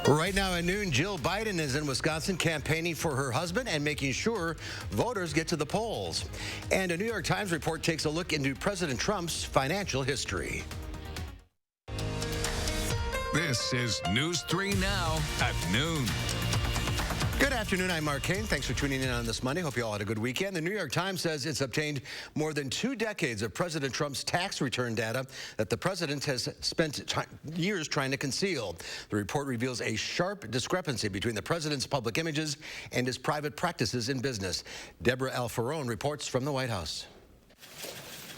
Right now at noon, Jill Biden is in Wisconsin campaigning for her husband and making sure voters get to the polls. And a New York Times report takes a look into President Trump's financial history. This is News 3 Now at noon. Good afternoon. I'm Mark Kane. Thanks for tuning in on this Monday. Hope you all had a good weekend. The New York Times says it's obtained more than 2 decades of President Trump's tax return data that the president has spent years trying to conceal. The report reveals a sharp discrepancy between the president's public images and his private practices in business. Deborah Alfarone reports from the White House.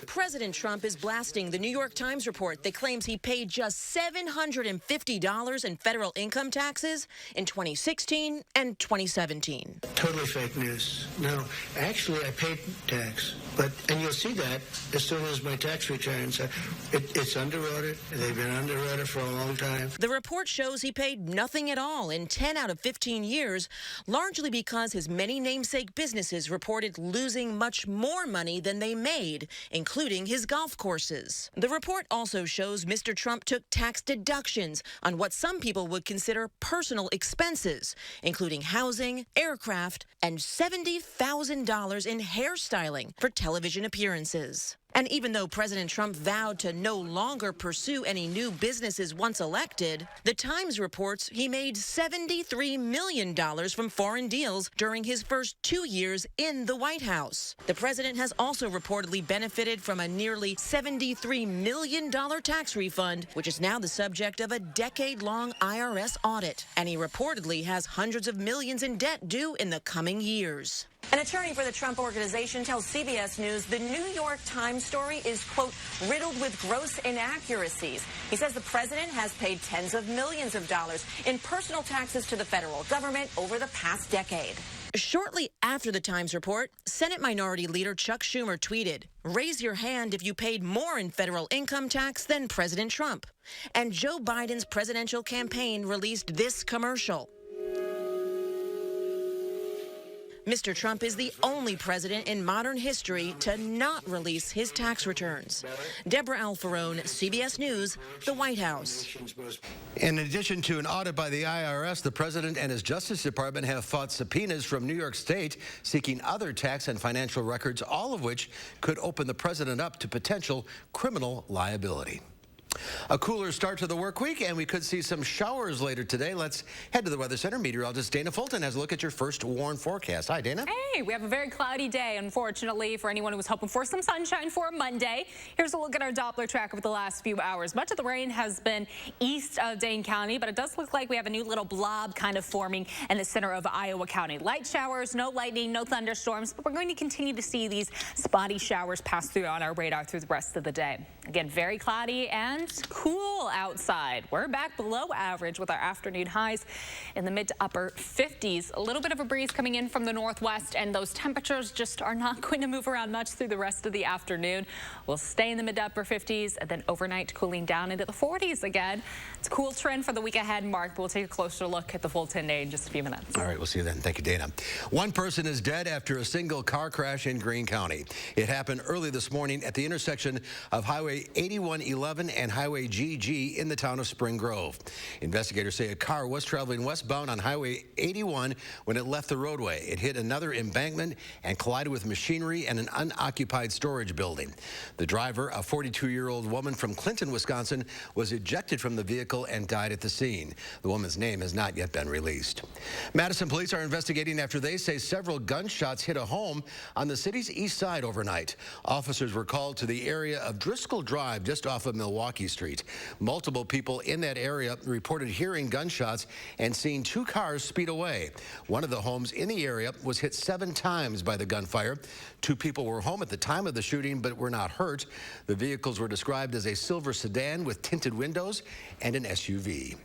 President Trump is blasting the New York Times report that claims he paid just $750 in federal income taxes in 2016 and 2017. Totally fake news. No, actually, I paid tax, and you'll see that as soon as my tax returns. It's under audit. They've been under audit for a long time. The report shows he paid nothing at all in 10 out of 15 years, largely because his many namesake businesses reported losing much more money than they made, including his golf courses. The report also shows Mr. Trump took tax deductions on what some people would consider personal expenses, including housing, aircraft, and $70,000 in hairstyling for television appearances. And even though President Trump vowed to no longer pursue any new businesses once elected, the Times reports he made $73 million from foreign deals during his first 2 years in the White House. The president has also reportedly benefited from a nearly $73 million tax refund, which is now the subject of a decade-long IRS audit. And he reportedly has hundreds of millions in debt due in the coming years. An attorney for the Trump Organization tells CBS News the New York Times story is, quote, riddled with gross inaccuracies. He says the president has paid tens of millions of dollars in personal taxes to the federal government over the past decade. Shortly after the Times report, Senate Minority Leader Chuck Schumer tweeted, "Raise your hand if you paid more in federal income tax than President Trump." And Joe Biden's presidential campaign released this commercial. Mr. Trump is the only president in modern history to not release his tax returns. Deborah Alfarone, CBS News, the White House. In addition to an audit by the IRS, the president and his Justice Department have fought subpoenas from New York State seeking other tax and financial records, all of which could open the president up to potential criminal liability. A cooler start to the work week, and we could see some showers later today. Let's head to the Weather Center. Meteorologist Dana Fulton has a look at your first warn forecast. Hi, Dana. Hey, we have a very cloudy day, unfortunately, for anyone who was hoping for some sunshine for Monday. Here's a look at our Doppler tracker for the last few hours. Much of the rain has been east of Dane County, but it does look like we have a new little blob kind of forming in the center of Iowa County. Light showers, no lightning, no thunderstorms, but we're going to continue to see these spotty showers pass through on our radar through the rest of the day. Again, very cloudy and cool outside. We're back below average with our afternoon highs in the mid to upper 50s. A little bit of a breeze coming in from the northwest, and those temperatures just are not going to move around much through the rest of the afternoon. We'll stay in the mid to upper 50s, and then overnight cooling down into the 40s again. It's a cool trend for the week ahead, Mark, but we'll take a closer look at the full 10-day in just a few minutes. All right, we'll see you then. Thank you, Dana. One person is dead after a single car crash in Greene County. It happened early this morning at the intersection of Highway 8111 and Highway GG in the town of Spring Grove. Investigators say a car was traveling westbound on Highway 81 when it left the roadway. It hit another embankment and collided with machinery and an unoccupied storage building. The driver, a 42-year-old woman from Clinton, Wisconsin, was ejected from the vehicle and died at the scene. The woman's name has not yet been released. Madison police are investigating after they say several gunshots hit a home on the city's east side overnight. Officers were called to the area of Driscoll Drive just off of Milwaukee Street. Multiple people in that area reported hearing gunshots and seeing 2 cars speed away. One of the homes in the area was hit 7 times by the gunfire. 2 people were home at the time of the shooting but were not hurt. The vehicles were described as a silver sedan with tinted windows and an SUV.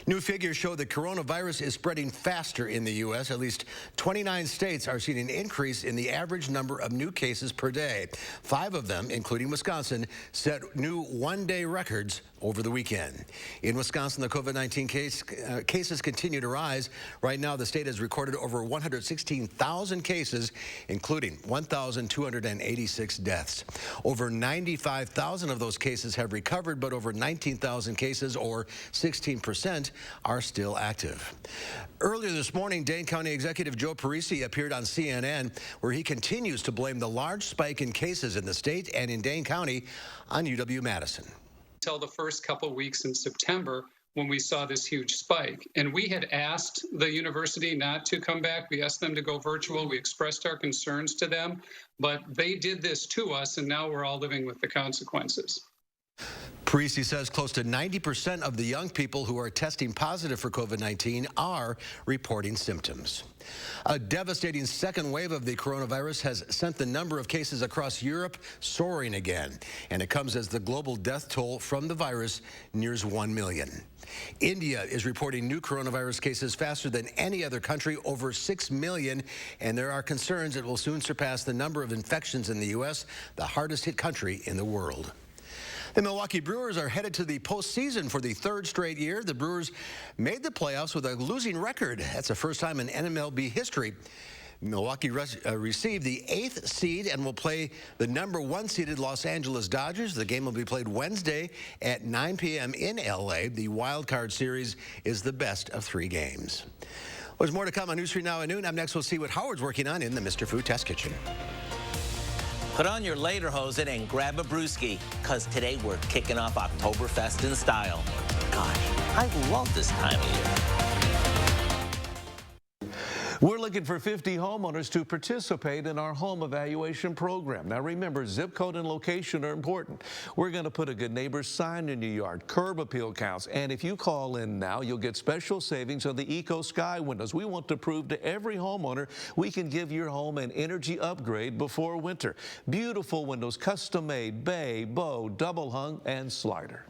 New figures show the coronavirus is spreading faster in the U.S. At least 29 states are seeing an increase in the average number of new cases per day. 5 of them, including Wisconsin, set new one-day records over the weekend. In Wisconsin, the COVID-19 cases continue to rise. Right now, the state has recorded over 116,000 cases, including 1,286 deaths. Over 95,000 of those cases have recovered, but over 19,000 cases, or 16%, are still active. Earlier this morning, Dane County Executive Joe Parisi appeared on CNN, where he continues to blame the large spike in cases in the state and in Dane County on UW-Madison. Until the first couple of weeks in September, when we saw this huge spike. And we had asked the university not to come back. We asked them to go virtual. We expressed our concerns to them, but they did this to us, and now we're all living with the consequences. Parisi says close to 90% of the young people who are testing positive for COVID-19 are reporting symptoms. A devastating second wave of the coronavirus has sent the number of cases across Europe soaring again, and it comes as the global death toll from the virus nears 1 million. India is reporting new coronavirus cases faster than any other country, over 6 million, and there are concerns it will soon surpass the number of infections in the U.S., the hardest hit country in the world. The Milwaukee Brewers are headed to the postseason for the third straight year. The Brewers made the playoffs with a losing record. That's the first time in NMLB history. Milwaukee received the 8th seed and will play the #1 seeded Los Angeles Dodgers. The game will be played Wednesday at 9 p.m. in L.A. The wild card series is the best of 3 games. Well, there's more to come on News 3 Now at noon. Up next, we'll see what Howard's working on in the Mr. Food Test Kitchen. Put on your lederhosen and grab a brewski, because today we're kicking off Oktoberfest in style. Gosh, I love this time of year. We're looking for 50 homeowners to participate in our home evaluation program. Now remember, zip code and location are important. We're going to put a good neighbor sign in your yard, curb appeal counts, and if you call in now, you'll get special savings on the Eco Sky windows. We want to prove to every homeowner we can give your home an energy upgrade before winter. Beautiful windows, custom made, bay, bow, double hung, and slider.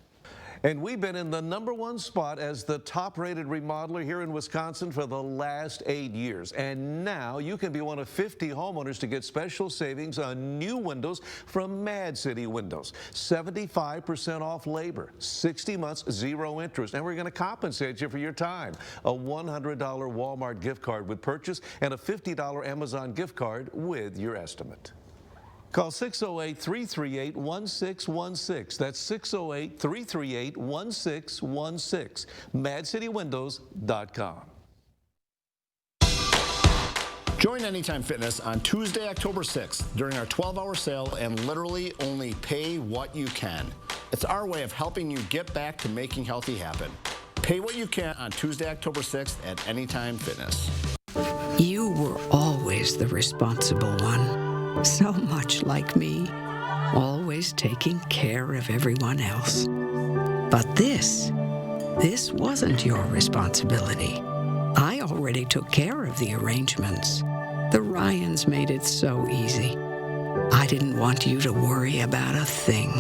And we've been in the #1 spot as the top-rated remodeler here in Wisconsin for the last 8 years. And now you can be one of 50 homeowners to get special savings on new windows from Mad City Windows. 75% off labor, 60 months, 0 interest. And we're going to compensate you for your time. A $100 Walmart gift card with purchase and a $50 Amazon gift card with your estimate. Call 608-338-1616. That's 608-338-1616. MadCityWindows.com. Join Anytime Fitness on Tuesday, October 6th during our 12-hour sale and literally only pay what you can. It's our way of helping you get back to making healthy happen. Pay what you can on Tuesday, October 6th at Anytime Fitness. You were always the responsible one. So much like me, always taking care of everyone else. But this wasn't your responsibility. I already took care of the arrangements. The Ryans made it so easy. I didn't want you to worry about a thing.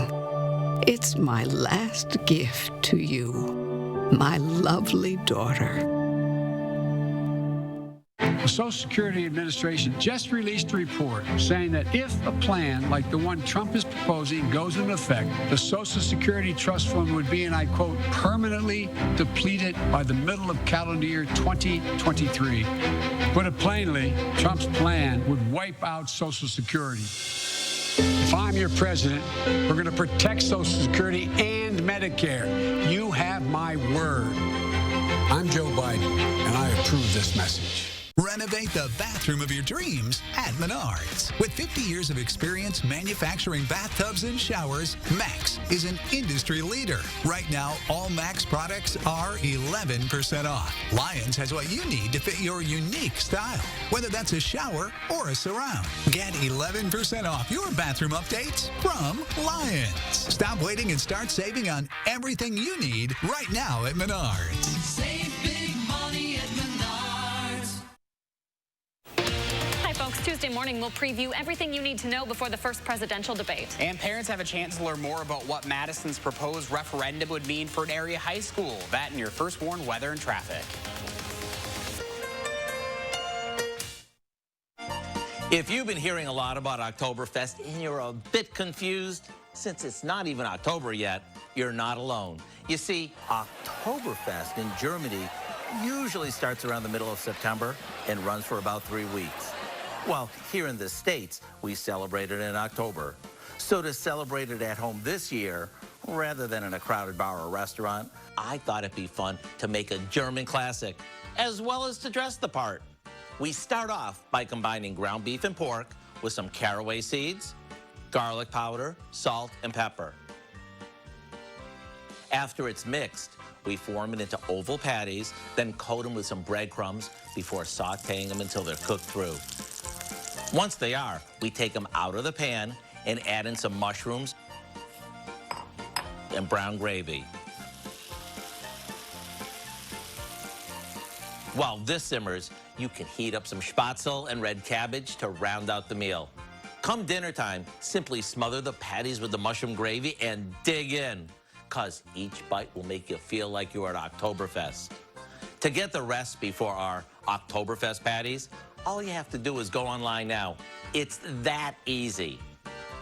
It's my last gift to you, my lovely daughter. The Social Security Administration just released a report saying that if a plan like the one Trump is proposing goes into effect, the Social Security Trust Fund would be, and I quote, permanently depleted by the middle of calendar year 2023. Put it plainly, Trump's plan would wipe out Social Security. If I'm your president, we're going to protect Social Security and Medicare. You have my word. I'm Joe Biden, and I approve this message. Renovate the bathroom of your dreams at Menards. With 50 years of experience manufacturing bathtubs and showers, Max is an industry leader. Right now, all Max products are 11% off. Lions has what you need to fit your unique style, whether that's a shower or a surround. Get 11% off your bathroom updates from Lions. Stop waiting and start saving on everything you need right now at Menards. Save big money at Menards. Tuesday morning, we'll preview everything you need to know before the first presidential debate. And parents have a chance to learn more about what Madison's proposed referendum would mean for an area high school. That and your first warned weather and traffic. If you've been hearing a lot about Oktoberfest and you're a bit confused, since it's not even October yet, you're not alone. You see, Oktoberfest in Germany usually starts around the middle of September and runs for about 3 weeks. Well, here in the States, we celebrate it in October. So to celebrate it at home this year, rather than in a crowded bar or restaurant, I thought it'd be fun to make a German classic, as well as to dress the part. We start off by combining ground beef and pork with some caraway seeds, garlic powder, salt, and pepper. After it's mixed, we form it into oval patties, then coat them with some breadcrumbs before sauteing them until they're cooked through. Once they are, we take them out of the pan and add in some mushrooms and brown gravy. While this simmers, you can heat up some spätzle and red cabbage to round out the meal. Come dinner time, simply smother the patties with the mushroom gravy and dig in, because each bite will make you feel like you're at Oktoberfest. To get the recipe for our Oktoberfest patties, all you have to do is go online now. It's that easy.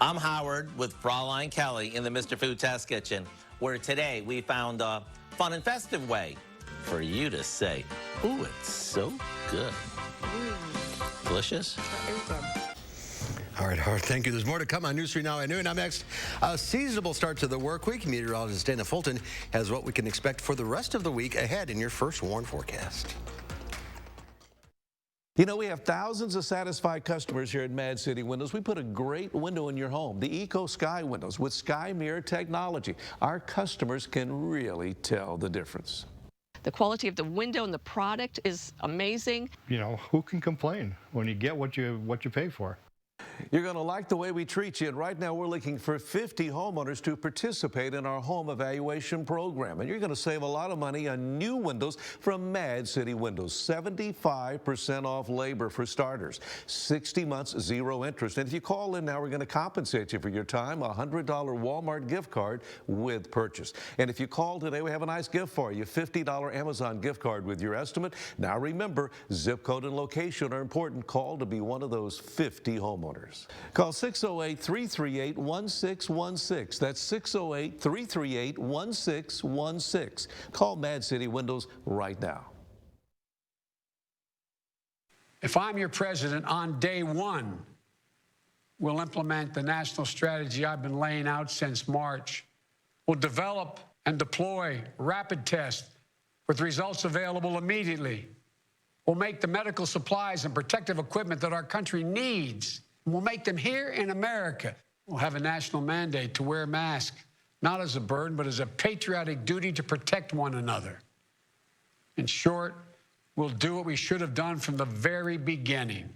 I'm Howard with Fraulein Kelly in the Mr. Food Test Kitchen, where today we found a fun and festive way for you to say, ooh, it's so good. Delicious? All right, Howard, thank you. There's more to come on News 3 Now at noon. Up next, a seasonable start to the work week. Meteorologist Dana Fulton has what we can expect for the rest of the week ahead in your first warn forecast. You know, we have thousands of satisfied customers here at Mad City Windows. We put a great window in your home, the Eco Sky windows with Sky Mirror technology. Our customers can really tell the difference. The quality of the window and the product is amazing. You know, who can complain when you get what you pay for? You're going to like the way we treat you, and right now we're looking for 50 homeowners to participate in our home evaluation program. And you're going to save a lot of money on new windows from Mad City Windows. 75% off labor for starters. 60 months, zero interest. And if you call in now, we're going to compensate you for your time, a $100 Walmart gift card with purchase. And if you call today, we have a nice gift for you, $50 Amazon gift card with your estimate. Now remember, zip code and location are important. Call to be one of those 50 homeowners. Call 608-338-1616. That's 608-338-1616. Call Mad City Windows right now. If I'm your president, on day one, we'll implement the national strategy I've been laying out since March. We'll develop and deploy rapid tests with results available immediately. We'll make the medical supplies and protective equipment that our country needs. We'll make them here in America. We'll have a national mandate to wear masks, not as a burden, but as a patriotic duty to protect one another. In short, we'll do what we should have done from the very beginning.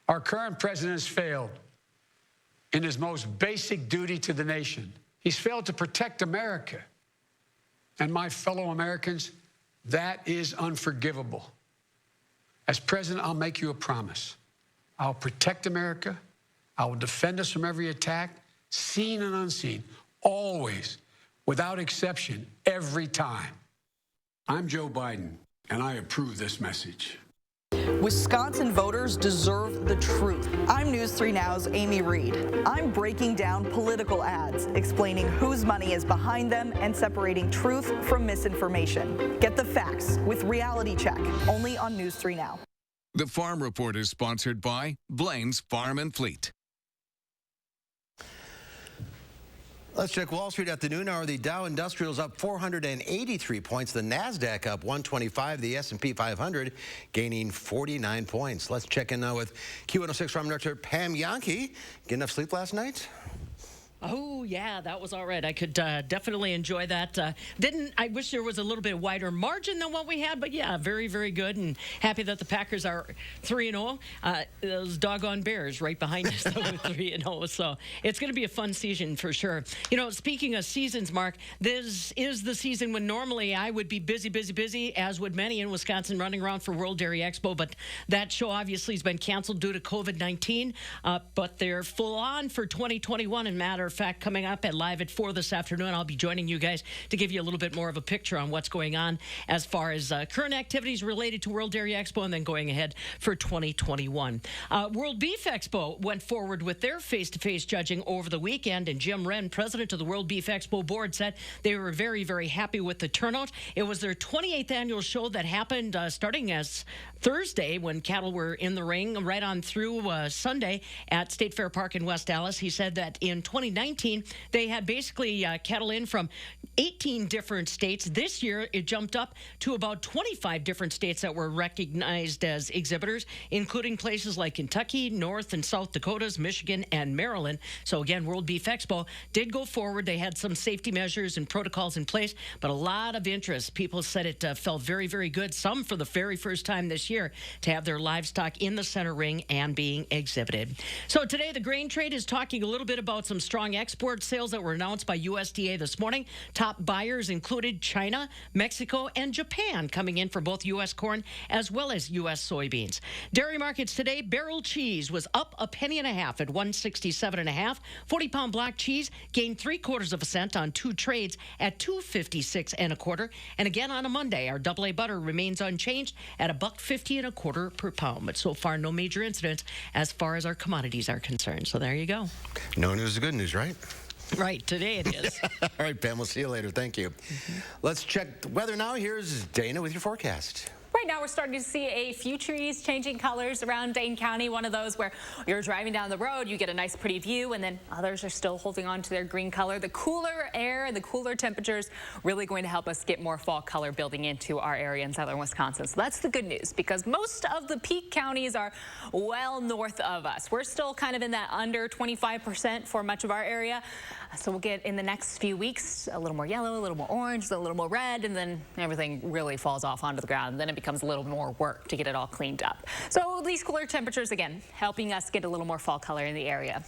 Our current president has failed in his most basic duty to the nation. He's failed to protect America. And my fellow Americans, that is unforgivable. As president, I'll make you a promise. I'll protect America. I will defend us from every attack, seen and unseen, always, without exception, every time. I'm Joe Biden, and I approve this message. Wisconsin voters deserve the truth. I'm News 3 Now's Amy Reed. I'm breaking down political ads, explaining whose money is behind them and separating truth from misinformation. Get the facts with Reality Check, only on News 3 Now. The Farm Report is sponsored by Blaine's Farm and Fleet. Let's check Wall Street at the noon hour. The Dow Industrial's up 483 points. The NASDAQ up 125. The S&P 500 gaining 49 points. Let's check in now with Q106 Farm Director Pam Yankee. Get enough sleep last night? Oh, yeah, that was all right. I could definitely enjoy that. I wish there was a little bit wider margin than what we had, but yeah, very, very good, and happy that the Packers are 3-0. Those doggone Bears right behind us, though, with 3-0. So it's going to be a fun season for sure. You know, speaking of seasons, Mark, this is the season when normally I would be busy, as would many in Wisconsin running around for World Dairy Expo, but that show obviously has been canceled due to COVID-19, but they're full on for 2021 in matter of fact, coming up at Live at 4 this afternoon, I'll be joining you guys to give you a little bit more of a picture on what's going on as far as current activities related to World Dairy Expo and then going ahead for 2021. World Beef Expo went forward with their face-to-face judging over the weekend, and Jim Wren, president of the World Beef Expo board, said they were very, very happy with the turnout. It was their 28th annual show that happened starting as Thursday when cattle were in the ring right on through Sunday at State Fair Park in West Dallas. He said that in 2019, they had basically cattle in from 18 different states. This year, it jumped up to about 25 different states that were recognized as exhibitors, including places like Kentucky, North and South Dakotas, Michigan, and Maryland. So again, World Beef Expo did go forward. They had some safety measures and protocols in place, but a lot of interest. People said it felt very, very good. Some for the very first time this year to have their livestock in the center ring and being exhibited. So today, the grain trade is talking a little bit about some strong export sales that were announced by USDA this morning. Top buyers included China, Mexico, and Japan coming in for both U.S. corn as well as U.S. soybeans. Dairy markets today, barrel cheese was up 1.5 pennies at 167.5. 40-pound black cheese gained 3/4 cent on 2 trades at 256 1/4. And again on a Monday, our AA butter remains unchanged at $1.50 per pound. But so far, no major incidents as far as our commodities are concerned. So there you go. No news is good news, right? Right, today it is. All right, Pam, we'll see you later. Thank you. Let's check the weather now. Here's Dana with your forecast. Right now, we're starting to see a few trees changing colors around Dane County. One of those where you're driving down the road, you get a nice pretty view, and then others are still holding on to their green color. The cooler air and the cooler temperatures really going to help us get more fall color building into our area in southern Wisconsin. So that's the good news, because most of the peak counties are well north of us. We're still kind of in that under 25% for much of our area. So we'll get in the next few weeks a little more yellow, a little more orange, a little more red, and then everything really falls off onto the ground. And then it becomes a little more work to get it all cleaned up. So these cooler temperatures, again, helping us get a little more fall color in the area.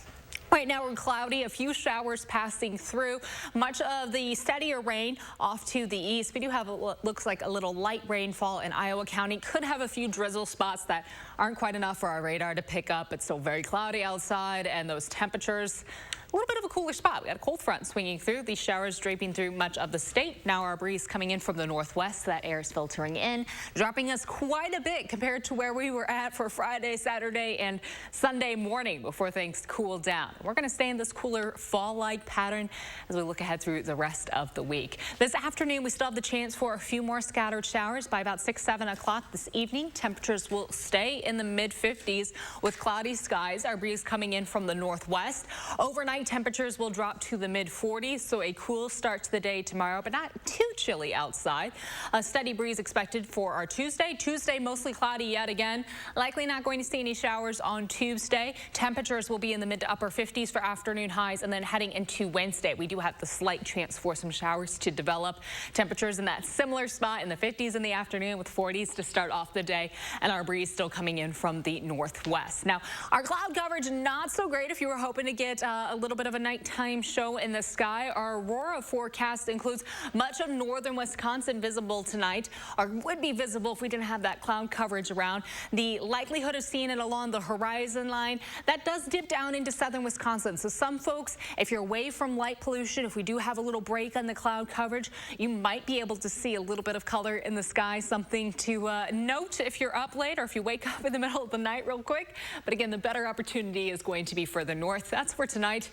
Right now we're cloudy, a few showers passing through. Much of the steadier rain off to the east. We do have what looks like a little light rainfall in Iowa County. Could have a few drizzle spots that aren't quite enough for our radar to pick up. It's still very cloudy outside, and those temperatures, a little bit of a cooler spot. We got a cold front swinging through. These showers draping through much of the state. Now our breeze coming in from the northwest. That air is filtering in, dropping us quite a bit compared to where we were at for Friday, Saturday, and Sunday morning before things cool down. We're going to stay in this cooler fall-like pattern as we look ahead through the rest of the week. This afternoon, we still have the chance for a few more scattered showers by about 6, 7 o'clock this evening. Temperatures will stay in the mid-50s with cloudy skies. Our breeze coming in from the northwest. Overnight, temperatures will drop to the mid-40s, so a cool start to the day tomorrow, but not too chilly outside. A steady breeze expected for our Tuesday. Tuesday, mostly cloudy yet again. Likely not going to see any showers on Tuesday. Temperatures will be in the mid to upper 50s for afternoon highs, and then heading into Wednesday, we do have the slight chance for some showers to develop. Temperatures in that similar spot in the 50s in the afternoon with 40s to start off the day, and our breeze still coming in from the northwest. Now, our cloud coverage not so great if you were hoping to get a little bit of a nighttime show in the sky. Our aurora forecast includes much of northern Wisconsin visible tonight, or would be visible if we didn't have that cloud coverage around. The likelihood of seeing it along the horizon line, that does dip down into southern Wisconsin. So some folks, if you're away from light pollution, if we do have a little break on the cloud coverage, you might be able to see a little bit of color in the sky. Something to note if you're up late or if you wake up in the middle of the night real quick. But again, the better opportunity is going to be further north. That's for tonight.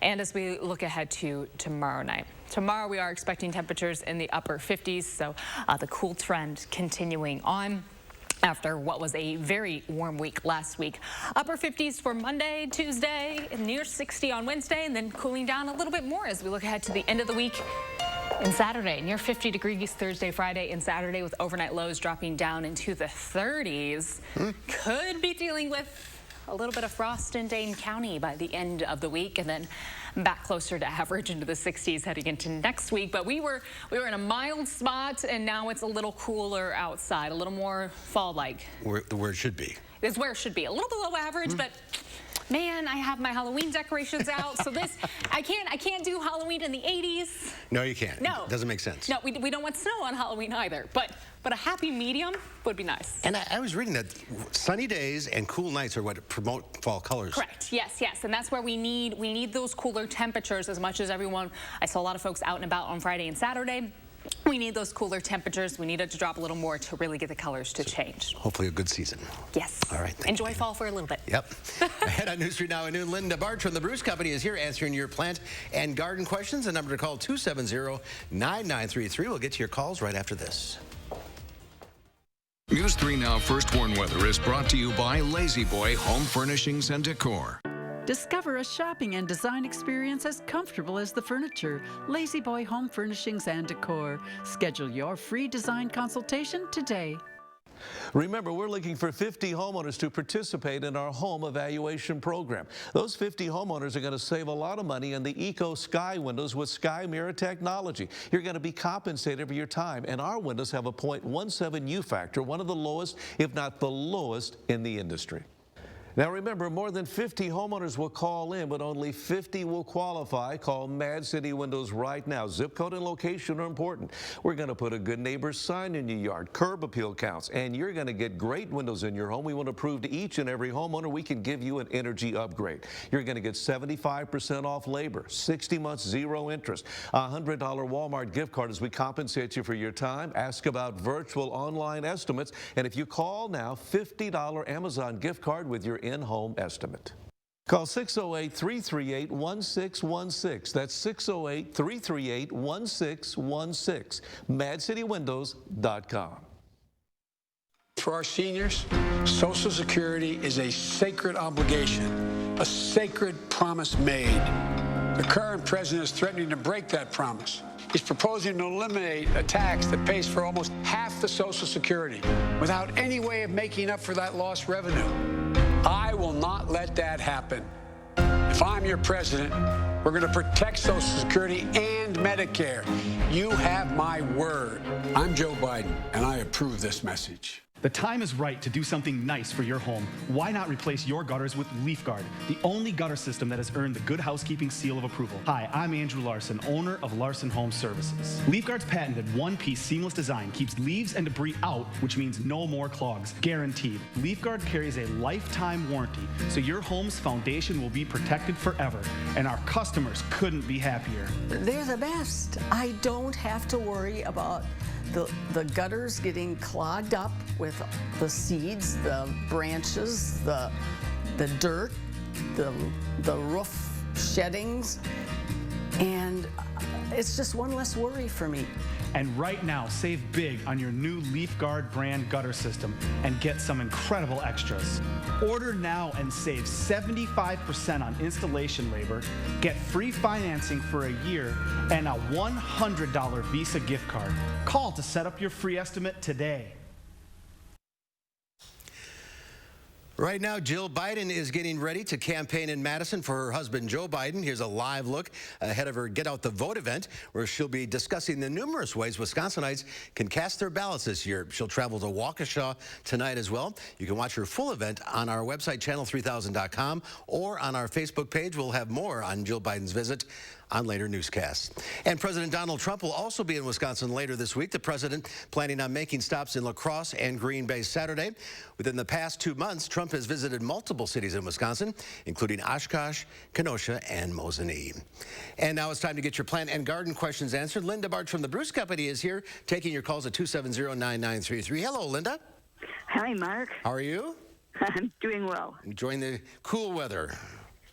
And as we look ahead to tomorrow night. Tomorrow we are expecting temperatures in the upper 50s, so the cool trend continuing on after what was a very warm week last week. Upper 50s for Monday, Tuesday, near 60 on Wednesday, and then cooling down a little bit more as we look ahead to the end of the week. And Saturday, near 50 degrees Thursday, Friday, and Saturday with overnight lows dropping down into the 30s. Could be dealing with a little bit of frost in Dane County by the end of the week, and then back closer to average into the 60s heading into next week. But we were in a mild spot, and now it's a little cooler outside, a little more fall-like. Where it should be. It's where it should be. A little below average, but Man, I have my Halloween decorations out, so this I can't do Halloween in the 80s. No, you can't. No. It doesn't make sense. No, we don't want snow on Halloween either, but a happy medium would be nice. And I was reading that sunny days and cool nights are what promote fall colors. Correct. Yes, and that's where we need those cooler temperatures as much as everyone. I saw a lot of folks out and about on Friday and Saturday. We need those cooler temperatures. We need it to drop a little more to really get the colors to change. Hopefully a good season. Yes. All right. Enjoy fall for a little bit. Yep. Ahead on News 3 Now at noon, Linda Bartsch from the Bruce Company is here answering your plant and garden questions. The number to call 270-9933. We'll get to your calls right after this. News 3 Now First Warn Weather is brought to you by Lazy Boy Home Furnishings and Decor. Discover a shopping and design experience as comfortable as the furniture. Lazy Boy Home Furnishings and Decor. Schedule your free design consultation today. Remember, we're looking for 50 homeowners to participate in our home evaluation program. Those 50 homeowners are going to save a lot of money on the Eco Sky windows with Sky Mirror technology. You're going to be compensated for your time, and our windows have a 0.17 U factor, one of the lowest, if not the lowest, in the industry. Now remember, more than 50 homeowners will call in, but only 50 will qualify. Call Mad City Windows right now. Zip code and location are important. We're going to put a good neighbor sign in your yard, curb appeal counts, and you're going to get great windows in your home. We want to prove to each and every homeowner we can give you an energy upgrade. You're going to get 75% off labor, 60 months, 0 interest, a $100 Walmart gift card as we compensate you for your time. Ask about virtual online estimates, and if you call now, $50 Amazon gift card with your in-home estimate. Call 608-338-1616. That's 608-338-1616. MadCityWindows.com. For our seniors, Social Security is a sacred obligation, a sacred promise made. The current president is threatening to break that promise. He's proposing to eliminate a tax that pays for almost half the Social Security without any way of making up for that lost revenue. I will not let that happen. If I'm your president, we're going to protect Social Security and Medicare. You have my word. I'm Joe Biden, and I approve this message. The time is right to do something nice for your home. Why not replace your gutters with LeafGuard, the only gutter system that has earned the Good Housekeeping seal of approval? Hi, I'm Andrew Larson, owner of Larson Home Services. LeafGuard's patented one-piece seamless design keeps leaves and debris out, which means no more clogs, guaranteed. LeafGuard carries a lifetime warranty, so your home's foundation will be protected forever, and our customers couldn't be happier. They're the best. I don't have to worry about the gutters getting clogged up with the seeds, the branches, the dirt, the roof sheddings, and it's just one less worry for me. And right now, save big on your new LeafGuard brand gutter system and get some incredible extras. Order now and save 75% on installation labor, get free financing for a year, and a $100 Visa gift card. Call to set up your free estimate today. Right now, Jill Biden is getting ready to campaign in Madison for her husband, Joe Biden. Here's a live look ahead of her Get Out the Vote event, where she'll be discussing the numerous ways Wisconsinites can cast their ballots this year. She'll travel to Waukesha tonight as well. You can watch her full event on our website, channel3000.com, or on our Facebook page. We'll have more on Jill Biden's visit on later newscasts. And President Donald Trump will also be in Wisconsin later this week. The president planning on making stops in La Crosse and Green Bay Saturday. Within the past 2 months, Trump has visited multiple cities in Wisconsin, including Oshkosh, Kenosha, and Mosinee. And now it's time to get your plant and garden questions answered. Linda Bartsch from the Bruce Company is here, taking your calls at 270-9933. Hello, Linda. Hi, Mark. How are you? I'm doing well. Enjoying the cool weather.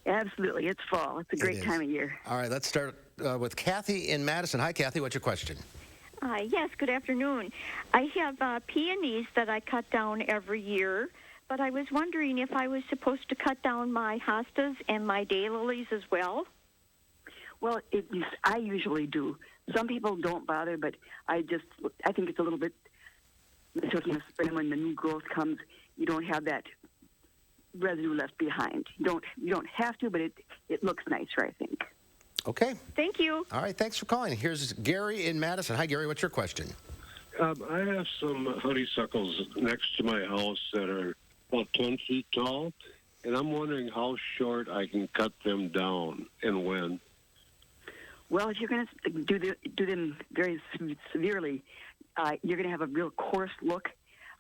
Absolutely. It's fall. It's a great time of year. All right, let's start with Kathy in Madison. Hi, Kathy. What's your question? Yes, good afternoon. I have peonies that I cut down every year, but I was wondering if I was supposed to cut down my hostas and my daylilies as well. Well, I usually do. Some people don't bother, but I think it's a little bit, especially in the spring when the new growth comes, you don't have that residue left behind. You don't have to, but it looks nicer, I think. Okay. Thank you. All right, thanks for calling. Here's Gary in Madison. Hi, Gary. What's your question? I have some honeysuckles next to my house that are about 10 feet tall, and I'm wondering how short I can cut them down and when. Well, if you're going to do them very severely, you're going to have a real coarse look.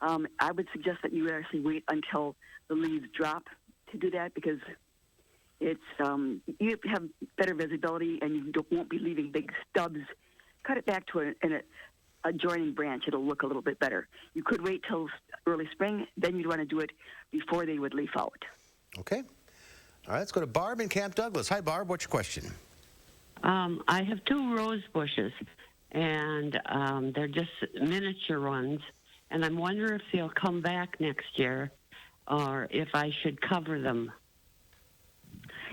I would suggest that you actually wait until the leaves drop to do that, because it's you have better visibility and you won't be leaving big stubs. Cut it back to an adjoining branch. It'll look a little bit better. You could wait till early spring, then you'd want to do it before they would leaf out. Okay. All right, let's go to Barb in Camp Douglas. Hi, Barb. What's your question? I have 2 rose bushes, and they're just miniature ones, and I'm wondering if they'll come back next year or if I should cover them.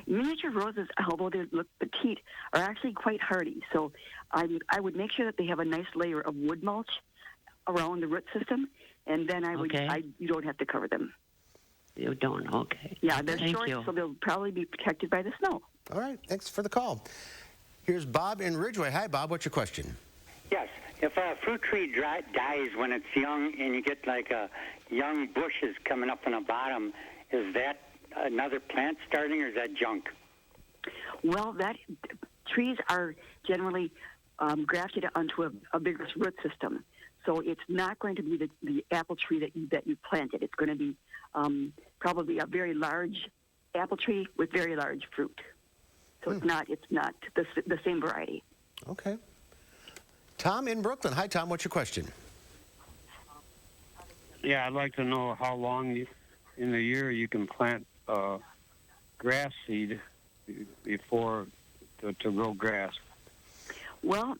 Miniature roses, although they look petite, are actually quite hardy. So I would make sure that they have a nice layer of wood mulch around the root system, and then you don't have to cover them. You don't? Okay. Yeah, they're Thank short, you. so they'll probably be protected by the snow. All right, thanks for the call. Here's Bob in Ridgeway. Hi, Bob. What's your question? Yes. If a fruit tree dies when it's young and you get like a young bushes coming up on the bottom, is that another plant starting, or is that junk? Well, trees are generally grafted onto a vigorous root system. So it's not going to be the apple tree that you planted. It's going to be probably a very large apple tree with very large fruit. So it's not the same variety. Okay. Tom in Brooklyn. Hi, Tom. What's your question? Yeah, I'd like to know how long in the year you can plant grass seed before to grow grass. Well,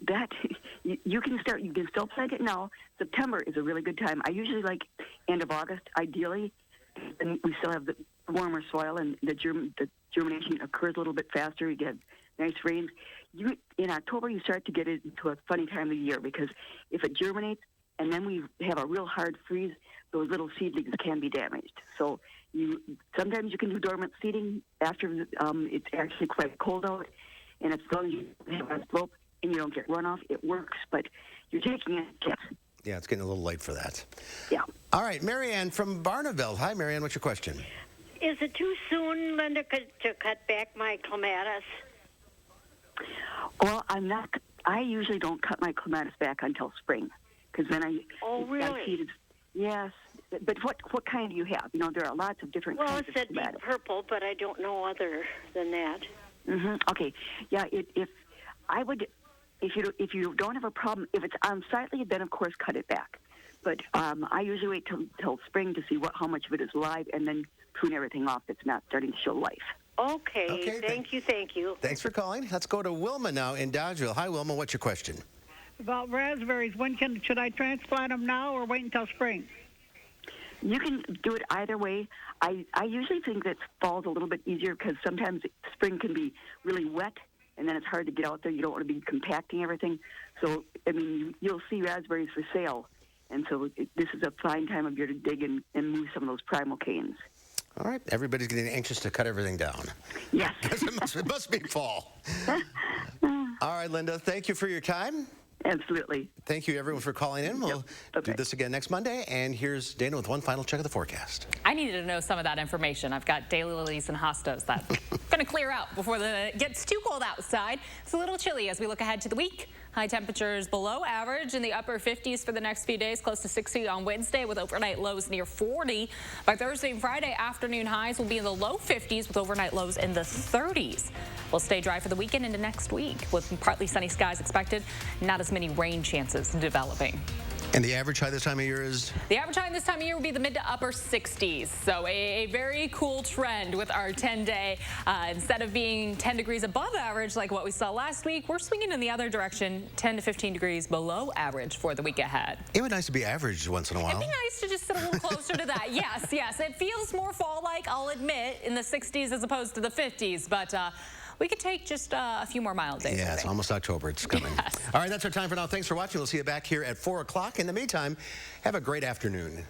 you can still plant it now. September is a really good time. I usually like end of August, ideally, and we still have the warmer soil, and the germination occurs a little bit faster. You get nice rains. In October, you start to get into a funny time of the year, because if it germinates and then we have a real hard freeze, those little seedlings can be damaged. So sometimes you can do dormant seeding after it's actually quite cold out, and as long as you have a slope and you don't get runoff, it works, but you're taking a chance. Yeah, it's getting a little late for that. Yeah. All right, Marianne from Barneville. Hi, Marianne. What's your question? Is it too soon, Linda, to cut back my clematis? Well, I usually don't cut my clematis back until spring, because then Oh, really? Yes. But what kind do you have? You know, there are lots of different kinds of Well, it's clematis. deep purple, but I don't know other than that. Mm-hmm. Okay. Yeah. If you don't have a problem, if it's unsightly, then of course cut it back. But I usually wait till spring to see how much of it is live, and then prune everything off that's not starting to show life. Okay. Thank you. Thanks for calling. Let's go to Wilma now in Dodgeville. Hi, Wilma. What's your question? About raspberries, should I transplant them now or wait until spring? You can do it either way. I usually think that fall's a little bit easier, because sometimes spring can be really wet, and then it's hard to get out there. You don't want to be compacting everything. So, I mean, you'll see raspberries for sale. And so this is a fine time of year to dig and move some of those primal canes. All right. Everybody's getting anxious to cut everything down. Yes. it must be fall. All right, Linda. Thank you for your time. Absolutely. Thank you, everyone, for calling in. We'll do this again next Monday. And here's Dana with one final check of the forecast. I needed to know some of that information. I've got daylilies and hostas that's going to clear out before it gets too cold outside. It's a little chilly as we look ahead to the week. High temperatures below average in the upper 50s for the next few days, close to 60 on Wednesday with overnight lows near 40. By Thursday and Friday, afternoon highs will be in the low 50s with overnight lows in the 30s. We'll stay dry for the weekend into next week with partly sunny skies expected. Not as many rain chances developing. And the average high this time of year is? The average high this time of year would be the mid to upper 60s. So a very cool trend with our 10-day. Instead of being 10 degrees above average like what we saw last week, we're swinging in the other direction, 10 to 15 degrees below average for the week ahead. It would be nice to be average once in a while. It'd be nice to just sit a little closer to that. Yes. It feels more fall-like, I'll admit, in the 60s as opposed to the 50s. But we could take just a few more mild days. Yeah, it's almost October. It's coming. Yes. All right, that's our time for now. Thanks for watching. We'll see you back here at 4 o'clock. In the meantime, have a great afternoon.